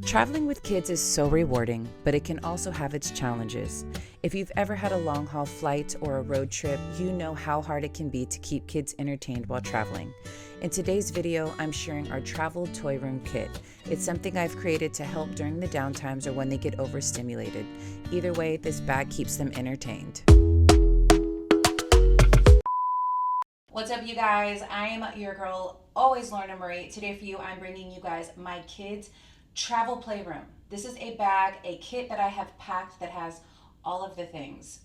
Traveling with kids is so rewarding, but it can also have its challenges. If you've ever had a long haul flight or a road trip, you know how hard it can be to keep kids entertained while traveling. In today's video, I'm sharing our travel toy room kit. It's something I've created to help during the downtimes or when they get overstimulated. Either way, this bag keeps them entertained. What's up, you guys? I'm your girl, always Lorna Marie. Today for you, I'm bringing you guys my kids' travel playroom. This is a bag, a kit that I have packed that has all of the things.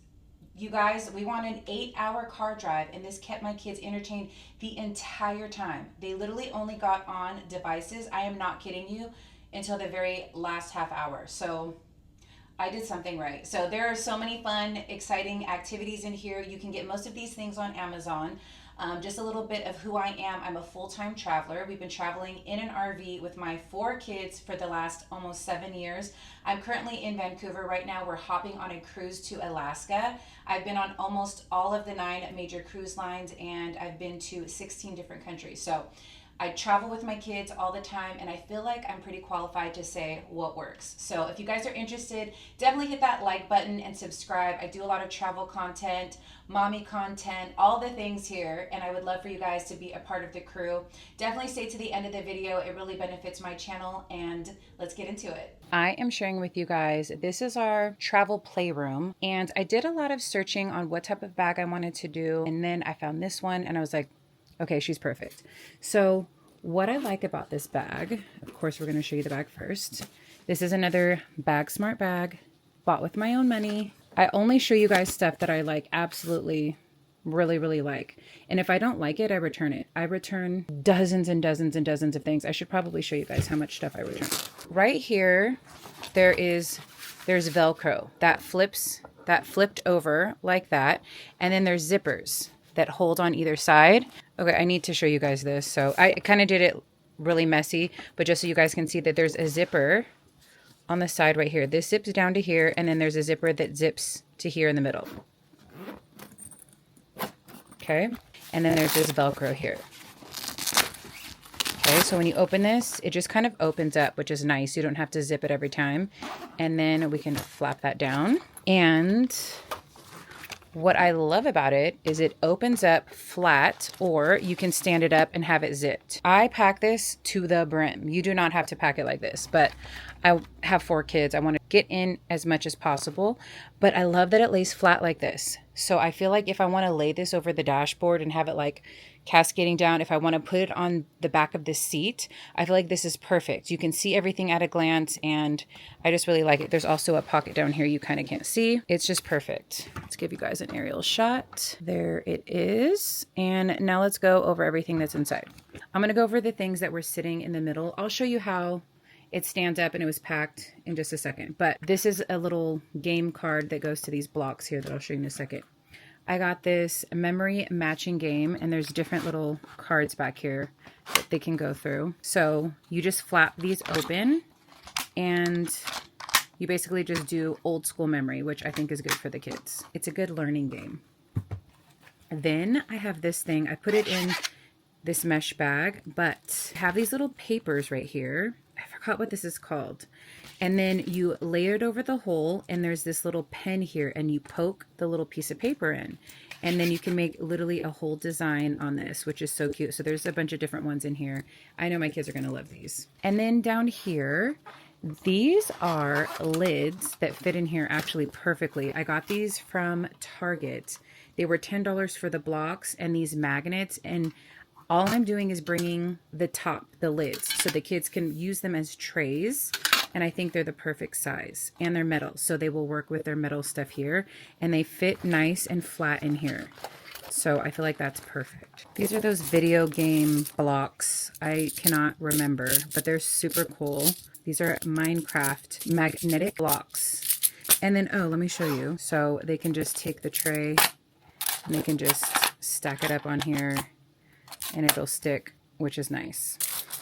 You guys, we want an 8-hour car drive, and this kept my kids entertained the entire time. They literally only got on devices, I am not kidding you, until the very last half hour. So I did something right. So there are so many fun, exciting activities in here. You can get most of these things on Amazon. Just a little bit of who I am. I'm a full-time traveler. We've been traveling in an RV with my 4 kids for the last almost 7 years. I'm currently in Vancouver right now. We're hopping on a cruise to Alaska. I've been on almost all of the 9 major cruise lines, and I've been to 16 different countries. So I travel with my kids all the time, and I feel like I'm pretty qualified to say what works. So if you guys are interested, definitely hit that like button and subscribe. I do a lot of travel content, mommy content, all the things here, and I would love for you guys to be a part of the crew. Definitely stay to the end of the video. It really benefits my channel, and let's get into it. I am sharing with you guys, this is our travel playroom, and I did a lot of searching on what type of bag I wanted to do, and then I found this one, and I was like, okay, she's perfect. So what I like about this bag, of course, we're going to show you the bag first. This is another Bag Smart bag, bought with my own money. I only show you guys stuff that I like, absolutely, really like. And if I don't like it, I return it. I return dozens and dozens and dozens of things. I should probably show you guys how much stuff I return. Right here, there's Velcro that flipped over like that. And then there's zippers that hold on either side. Okay, I need to show you guys this. So I kind of did it really messy, but just so you guys can see that there's a zipper on the side right here. This zips down to here, and then there's a zipper that zips to here in the middle. Okay, and then there's this Velcro here. Okay, so when you open this, it just kind of opens up, which is nice. You don't have to zip it every time. And then we can flap that down. And what I love about it is it opens up flat, or you can stand it up and have it zipped. I pack this to the brim. You do not have to pack it like this, but I have 4 kids. I want to get in as much as possible, but I love that it lays flat like this. So I feel like if I want to lay this over the dashboard and have it like cascading down, if I want to put it on the back of the seat, I feel like this is perfect. You can see everything at a glance, and I just really like it. There's also a pocket down here you kind of can't see. It's just perfect. Let's give you guys an aerial shot. There it is. And now let's go over everything that's inside. I'm going to go over the things that were sitting in the middle. I'll show you how it stands up and it was packed in just a second. But this is a little game card that goes to these blocks here that I'll show you in a second. I got this memory matching game, and there's different little cards back here that they can go through. So you just flap these open, and you basically just do old school memory, which I think is good for the kids. It's a good learning game. Then I have this thing. I put it in this mesh bag, but I have these little papers right here. I forgot what this is called. And then you layer it over the hole, and there's this little pen here, and you poke the little piece of paper in. And then you can make literally a whole design on this, which is so cute. So there's a bunch of different ones in here. I know my kids are going to love these. And then down here, these are lids that fit in here actually perfectly. I got these from Target. They were $10 for the blocks and these magnets, and all I'm doing is bringing the top, the lids, so the kids can use them as trays. And I think they're the perfect size, and they're metal, so they will work with their metal stuff here, and they fit nice and flat in here. So I feel like that's perfect. These are those video game blocks. I cannot remember, but they're super cool. These are Minecraft magnetic blocks. And then, oh, let me show you. So they can just take the tray, and they can just stack it up on here, and it'll stick, which is nice.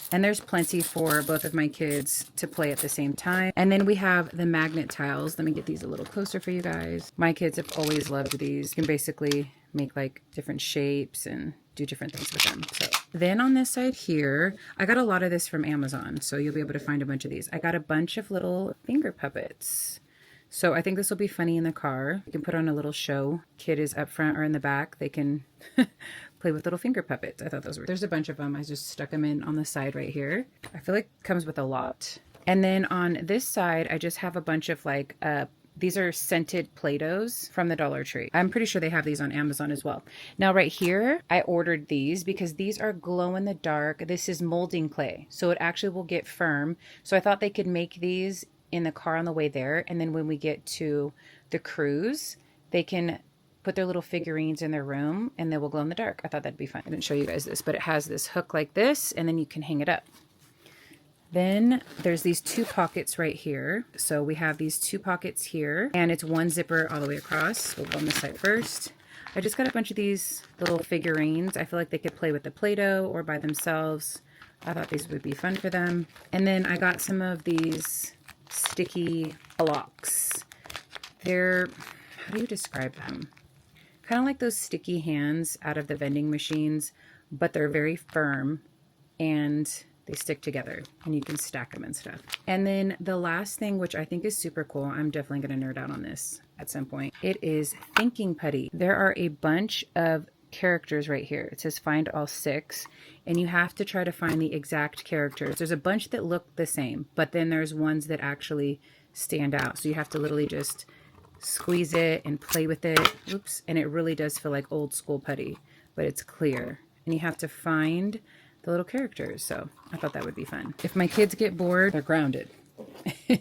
And there's plenty for both of my kids to play at the same time. And then we have the magnet tiles. Let me get these a little closer for you guys. My kids have always loved these. You can basically make like different shapes and do different things with them. So then on this side here, I got a lot of this from Amazon, so you'll be able to find a bunch of these. I got a bunch of little finger puppets. So I think this will be funny in the car. You can put on a little show. Kid is up front or in the back. They can play with little finger puppets. I thought those were, there's a bunch of them. I just stuck them in on the side right here. I feel like it comes with a lot. And then on this side, I just have a bunch of like, these are scented Play-Dohs from the Dollar Tree. I'm pretty sure they have these on Amazon as well. Now right here, I ordered these because these are glow in the dark. This is molding clay, so it actually will get firm. So I thought they could make these in the car on the way there, and then when we get to the cruise, they can put their little figurines in their room and they will glow in the dark. I thought that'd be fun. I didn't show you guys this, but it has this hook like this, and then you can hang it up. Then there's these two pockets right here. So we have these two pockets here, and it's one zipper all the way across. We'll go on this side first. I just got a bunch of these little figurines. I feel like they could play with the Play-Doh or by themselves. I thought these would be fun for them. And then I got some of these sticky blocks. They're, how do you describe them? Kind of like those sticky hands out of the vending machines, but they're very firm and they stick together and you can stack them and stuff. And then the last thing, which I think is super cool, I'm definitely going to nerd out on this at some point. It is thinking putty. There are a bunch of characters right here. It says find all 6, and you have to try to find the exact characters. There's a bunch that look the same, but then there's ones that actually stand out. So you have to literally just squeeze it and play with it. Oops. And it really does feel like old school putty, but it's clear. And you have to find the little characters. So I thought that would be fun. If my kids get bored, they're grounded. All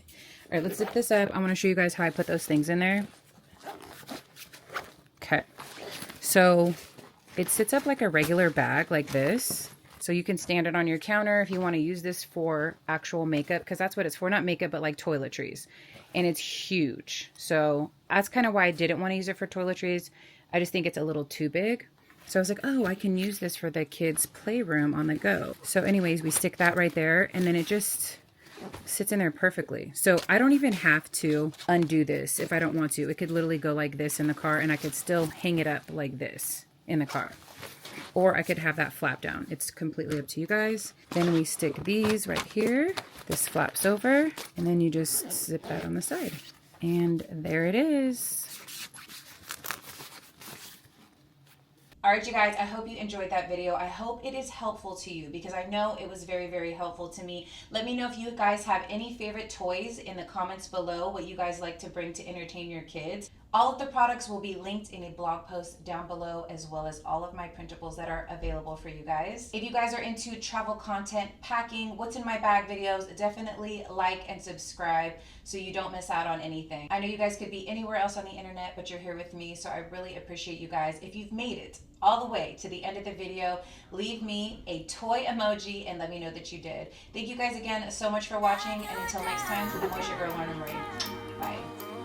right, let's zip this up. I want to show you guys how I put those things in there. Okay. So it sits up like a regular bag like this. So you can stand it on your counter if you want to use this for actual makeup, because that's what it's for. Not makeup, but like toiletries. And it's huge. So that's kind of why I didn't want to use it for toiletries. I just think it's a little too big. So I was like, oh, I can use this for the kids' playroom on the go. So anyways, we stick that right there, and then it just sits in there perfectly. So I don't even have to undo this if I don't want to. It could literally go like this in the car, and I could still hang it up like this in the car. Or I could have that flap down. It's completely up to you guys. Then we stick these right here. This flaps over, and then you just zip that on the side. And there it is. All right, you guys, I hope you enjoyed that video. I hope it is helpful to you because I know it was very, very helpful to me. Let me know if you guys have any favorite toys in the comments below, what you guys like to bring to entertain your kids. All of the products will be linked in a blog post down below, as well as all of my printables that are available for you guys. If you guys are into travel content, packing, what's in my bag videos, definitely like and subscribe so you don't miss out on anything. I know you guys could be anywhere else on the internet, but you're here with me, so I really appreciate you guys. If you've made it all the way to the end of the video, leave me a toy emoji and let me know that you did. Thank you guys again so much for watching, and until next time, I'm always your girl, Lauren Marie. Bye.